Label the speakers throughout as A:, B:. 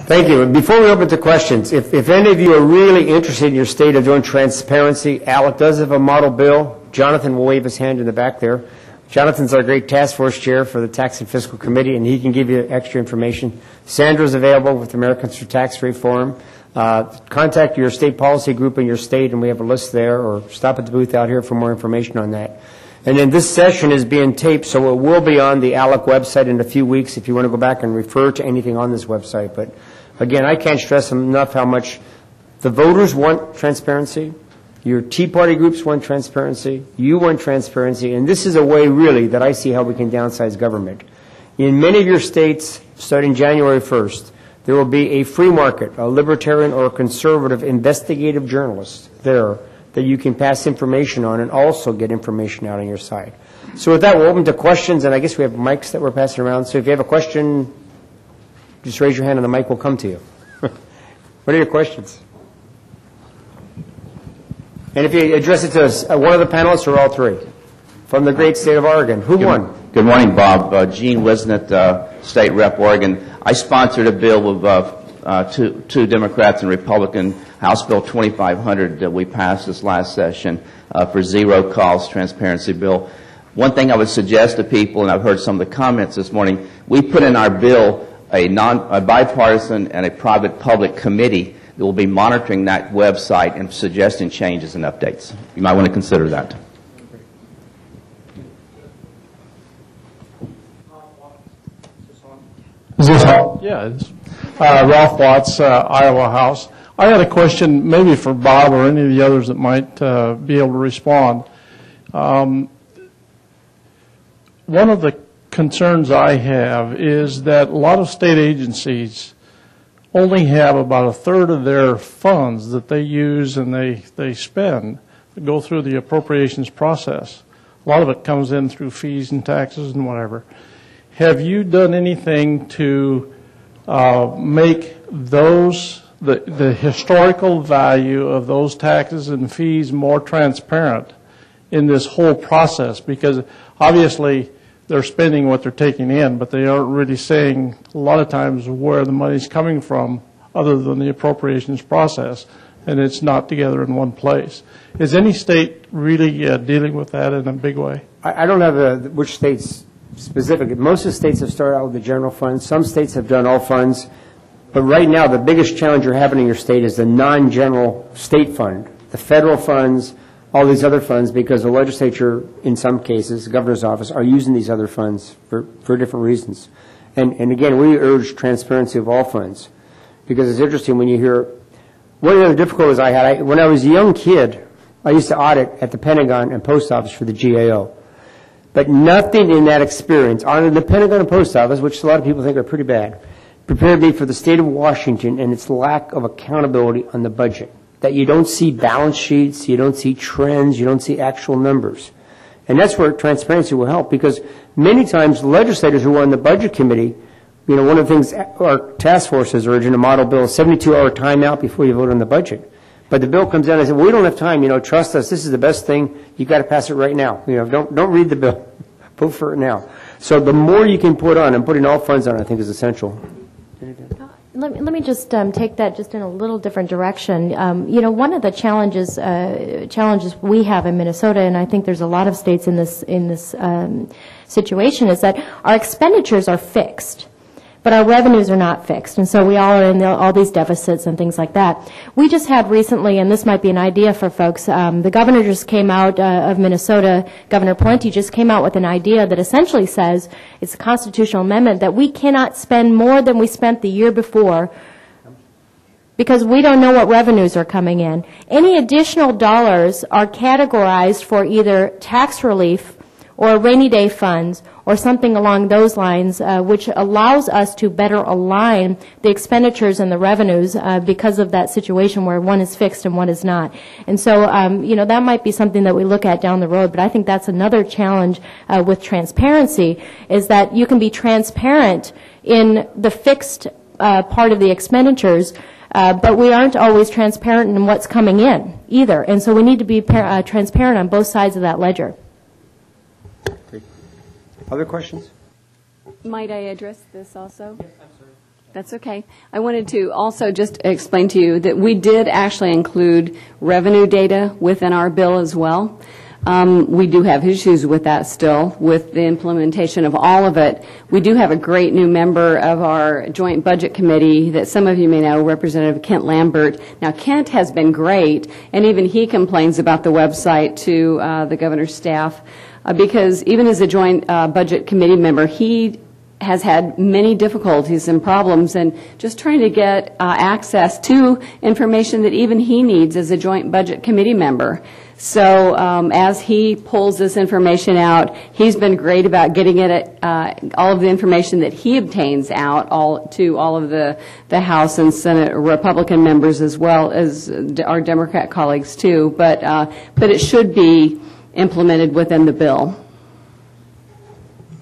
A: Thank you. Before we open to questions, if any of you are really interested in your state of doing transparency, ALEC does have a model bill. Jonathan will wave his hand in the back there. Jonathan's our great task force chair for the Tax and Fiscal Committee, and he can give you extra information. Sandra's available with Americans for Tax Reform. Contact your state policy group in your state, and we have a list there, or stop at the booth out here for more information on that. And then this session is being taped, so it will be on the ALEC website in a few weeks if you want to go back and refer to anything on this website. But again, I can't stress enough how much the voters want transparency. Your Tea Party groups want transparency. You want transparency. And this is a way, really, that I see how we can downsize government. In many of your states, starting January 1st, there will be a free market, a libertarian or a conservative investigative journalist there that you can pass information on and also get information out on your side. So with that, we'll open to questions, and I guess we have mics that we're passing around. So if you have a question, just raise your hand and the mic will come to you. What are your questions? And if you address it to one of the panelists or all three, from the great state of Oregon. Who won?
B: Good morning, Bob. Gene Wisnett, State Rep, Oregon. I sponsored a bill with two Democrats and Republican, House Bill 2500 that we passed this last session for zero cost transparency bill. One thing I would suggest to people, and I've heard some of the comments this morning, we put in our bill a bipartisan and a private public committee that will be monitoring that website and suggesting changes and updates. You might want to consider that.
C: Is this on? Yeah. Ralph Watts, Iowa House. I had a question maybe for Bob or any of the others that might be able to respond. One of the concerns I have is that a lot of state agencies only have about a third of their funds that they use and they spend to go through the appropriations process. A lot of it comes in through fees and taxes and whatever. Have you done anything to make those, the historical value of those taxes and fees more transparent in this whole process? Because obviously they're spending what they're taking in, but they aren't really saying a lot of times where the money's coming from other than the appropriations process, and it's not together in one place. Is any state really dealing with that in a big way?
A: I don't have which states specifically. Most of the states have started out with the general fund. Some states have done all funds. But right now, the biggest challenge you're having in your state is the non-general state fund, the federal funds, all these other funds, because the legislature, in some cases, the governor's office, are using these other funds for different reasons. And again, we urge transparency of all funds, because it's interesting when you hear, one of the difficulties I had, when I was a young kid, I used to audit at the Pentagon and Post Office for the GAO. But nothing in that experience, on the Pentagon and Post Office, which a lot of people think are pretty bad, prepared me for the state of Washington and its lack of accountability on the budget. That you don't see balance sheets, you don't see trends, you don't see actual numbers. And that's where transparency will help, because many times legislators who are on the budget committee, you know, one of the things our task forces urge in a model bill is 72-hour timeout before you vote on the budget. But the bill comes down and says, well, we don't have time, you know, trust us, this is the best thing, you've got to pass it right now. You know, don't read the bill, vote for it now. So the more you can put on, and putting all funds on, I think is essential.
D: Let me just take that just in a little different direction. You know, one of the challenges we have in Minnesota, and I think there's a lot of states in this situation, is that our expenditures are fixed, but our revenues are not fixed, and so we all are in all these deficits and things like that. We just had recently, and this might be an idea for folks, the governor just came out of Minnesota, Governor Pawlenty just came out with an idea that essentially says, it's a constitutional amendment, that we cannot spend more than we spent the year before because we don't know what revenues are coming in. Any additional dollars are categorized for either tax relief or rainy day funds, or something along those lines, which allows us to better align the expenditures and the revenues because of that situation where one is fixed and one is not. And so, you know, that might be something that we look at down the road, but I think that's another challenge with transparency, is that you can be transparent in the fixed part of the expenditures, but we aren't always transparent in what's coming in either. And so we need to be transparent on both sides of that ledger.
A: Other questions?
E: Might I address this also?
A: Yes, I'm sorry.
E: That's okay. I wanted to also just explain to you that we did actually include revenue data within our bill as well. We do have issues with that still, with the implementation of all of it. We do have a great new member of our Joint Budget Committee that some of you may know, Representative Kent Lambert. Now, Kent has been great, and even he complains about the website to the governor's staff, because even as a Joint Budget Committee member, he has had many difficulties and problems and just trying to get access to information that even he needs as a Joint Budget Committee member. So as he pulls this information out, he's been great about getting it, all of the information that he obtains out to all of the House and Senate Republican members, as well as our Democrat colleagues too. But it should be implemented within the bill.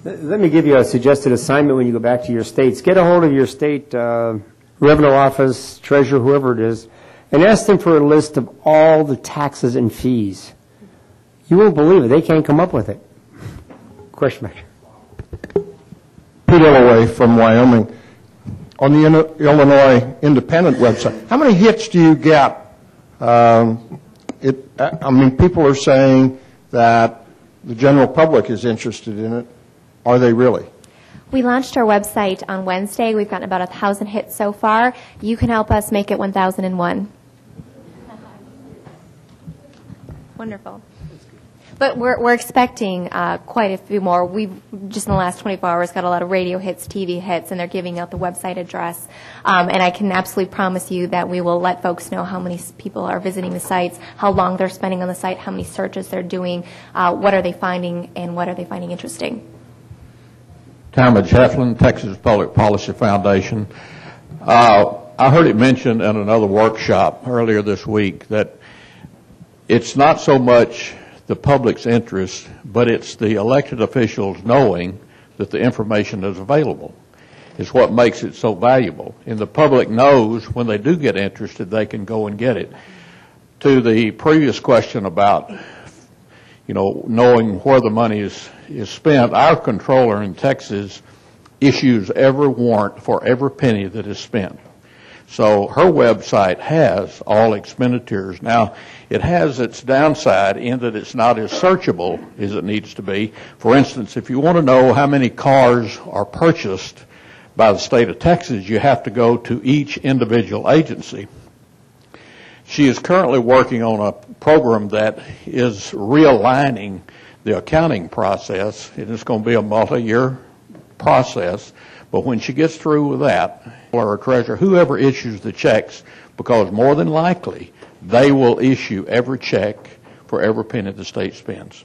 A: Let me give you a suggested assignment when you go back to your states. Get a hold of your state revenue office, treasurer, whoever it is, and ask them for a list of all the taxes and fees. You won't believe it. They can't come up with it. Question mark.
F: Pete Illoway from Wyoming. On the Illinois Independent website, how many hits do you get? I mean, people are saying that the general public is interested in it. Are they really?
G: We launched our website on Wednesday. We've gotten about 1,000 hits so far. You can help us make it 1,001. Wonderful. But we're expecting quite a few more. We've just in the last 24 hours got a lot of radio hits, TV hits, and they're giving out the website address. And I can absolutely promise you that we will let folks know how many people are visiting the sites, how long they're spending on the site, how many searches they're doing, what are they finding, and what are they finding interesting.
H: Talmadge Heflin, Texas Public Policy Foundation. I heard it mentioned in another workshop earlier this week that it's not so much the public's interest, but it's the elected officials knowing that the information is available. It's what makes it so valuable. And the public knows when they do get interested, they can go and get it. To the previous question about knowing where the money is spent, our controller in Texas issues every warrant for every penny that is spent. So her website has all expenditures. Now, it has its downside in that it's not as searchable as it needs to be. For instance, if you want to know how many cars are purchased by the state of Texas, you have to go to each individual agency. She is currently working on a program that is realigning the accounting process. It is going to be a multi-year process, but when she gets through with that, or a treasurer, whoever issues the checks, because more than likely they will issue every check for every penny the state spends.